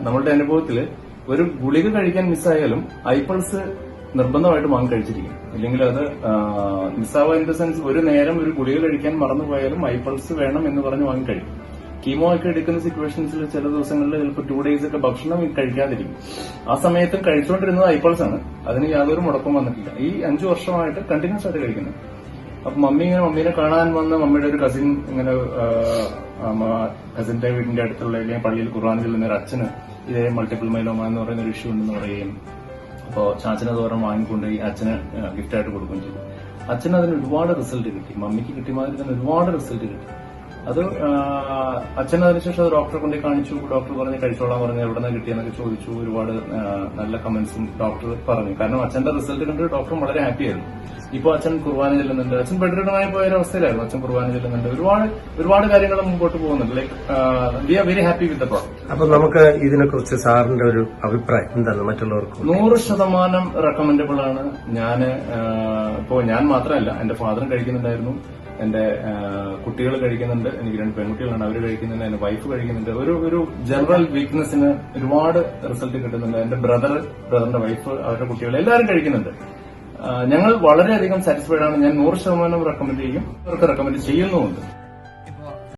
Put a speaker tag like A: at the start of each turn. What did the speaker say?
A: നമ്മളുടെ അനുഭവത്തിൽ ഒരു ഗുളിക കഴിക്കാൻ മിസ്സായാലും ഐപൾസ് നിർബന്ധമായിട്ട് വാങ്ങി കഴിച്ചിരിക്കും. ഇല്ലെങ്കിൽ അത് മിസ്സാവുക ഇൻ ദ സെൻസ് ഒരു നേരം ഒരു ഗുളിക കഴിക്കാൻ മറന്നുപോയാലും ഐപൾസ് വേണം എന്ന് പറഞ്ഞ് വാങ്ങി കഴിക്കും. കീമോ ഒക്കെ എടുക്കുന്ന സിറ്റുവേഷൻസിൽ ചില ദിവസങ്ങളിൽ ചിലപ്പോൾ 2 days ഒക്കെ ഭക്ഷണം കഴിക്കാതിരിക്കും. ആ സമയത്ത് കഴിച്ചുകൊണ്ടിരുന്നത് ഐപൾസ് ആണ്. അതിന് യാതൊരു മുടക്കം വന്നിട്ടില്ല. ഈ 5 വർഷമായിട്ട് കണ്ടിന്യൂസ് ആയിട്ട് കഴിക്കുന്നത്. അപ്പൊ മമ്മീനെ കാണാൻ വന്ന മമ്മിയുടെ ഒരു കസിൻ ഇങ്ങനെ കസിന്റെ വീടിന്റെ അടുത്തുള്ള പള്ളിയിൽ ഖുർആൻ ചെല്ലുന്ന ഒരു അച്ഛന് ഇതേ മൾട്ടിപ്പിൾ മൈലോമ എന്ന് പറയുന്ന ഒരു ഇഷ്യൂ ഉണ്ടെന്ന് പറയുകയും അപ്പോ ചാച്ചനെ തോറും വാങ്ങിക്കൊണ്ട് ഈ അച്ഛന് ഗിഫ്റ്റായിട്ട് കൊടുക്കുകയും ചെയ്തു. അച്ഛന് അതിന് ഒരുപാട് റിസൾട്ട് കിട്ടി. മമ്മിക്ക് കിട്ടിയ മാതിരി തന്നെ ഒരുപാട് റിസൾട്ട് കിട്ടി. അത് അച്ഛൻ അതിനുശേഷം അത് ഡോക്ടറെ കൊണ്ടേ കാണിച്ചു. ഡോക്ടർ പറഞ്ഞ് കഴിച്ചോളാൻ പറഞ്ഞു. എവിടെ നിന്ന് കിട്ടിയെന്നൊക്കെ ചോദിച്ചു. ഒരുപാട് നല്ല കമന്റ്സും ഡോക്ടർ പറഞ്ഞു. കാരണം അച്ഛന്റെ റിസൾട്ട് കണ്ട് ഡോക്ടർ വളരെ ഹാപ്പി ആയിരുന്നു. ഇപ്പൊ അച്ഛൻ കുർബാന ചെല്ലുന്നുണ്ട്. അച്ഛൻ ബെഡ്രിഡനായി പോയ ഒരു അവസ്ഥയിലായിരുന്നു. അച്ഛൻ കുർബാന ചെല്ലുന്നുണ്ട്. ഒരുപാട് കാര്യങ്ങൾ മുമ്പോട്ട് പോകുന്നുണ്ട്. Like we are very happy with the product.
B: അപ്പൊ നമുക്ക് ഇതിനെക്കുറിച്ച് സാറിന്റെ ഒരു അഭിപ്രായം എന്താണ്? മറ്റുള്ളവർക്ക്
A: 100% റെക്കമെൻഡബിൾ ആണ്. ഞാൻ മാത്രമല്ല, എന്റെ ഫാദറും കഴിക്കുന്നുണ്ടായിരുന്നു, എന്റെ കുട്ടികൾ കഴിക്കുന്നുണ്ട്, എനിക്ക് 2 പെൺകുട്ടികളാണ്, അവർ കഴിക്കുന്നുണ്ട്, എന്റെ വൈഫ് കഴിക്കുന്നുണ്ട്. ഒരു ജനറൽ വീക്ക്നെസ്സിന് ഒരുപാട് റിസൾട്ട് കിട്ടുന്നുണ്ട്. എന്റെ ബ്രദറിന്റെ വൈഫ്, അവരുടെ കുട്ടികൾ എല്ലാവരും കഴിക്കുന്നുണ്ട്. ഞങ്ങൾ വളരെയധികം സാറ്റിസ്ഫൈഡ് ആണ്. ഞാൻ 100% റെക്കമെൻഡ് ചെയ്യും, അവർക്ക് റെക്കമെൻഡ് ചെയ്യുന്നുമുണ്ട്.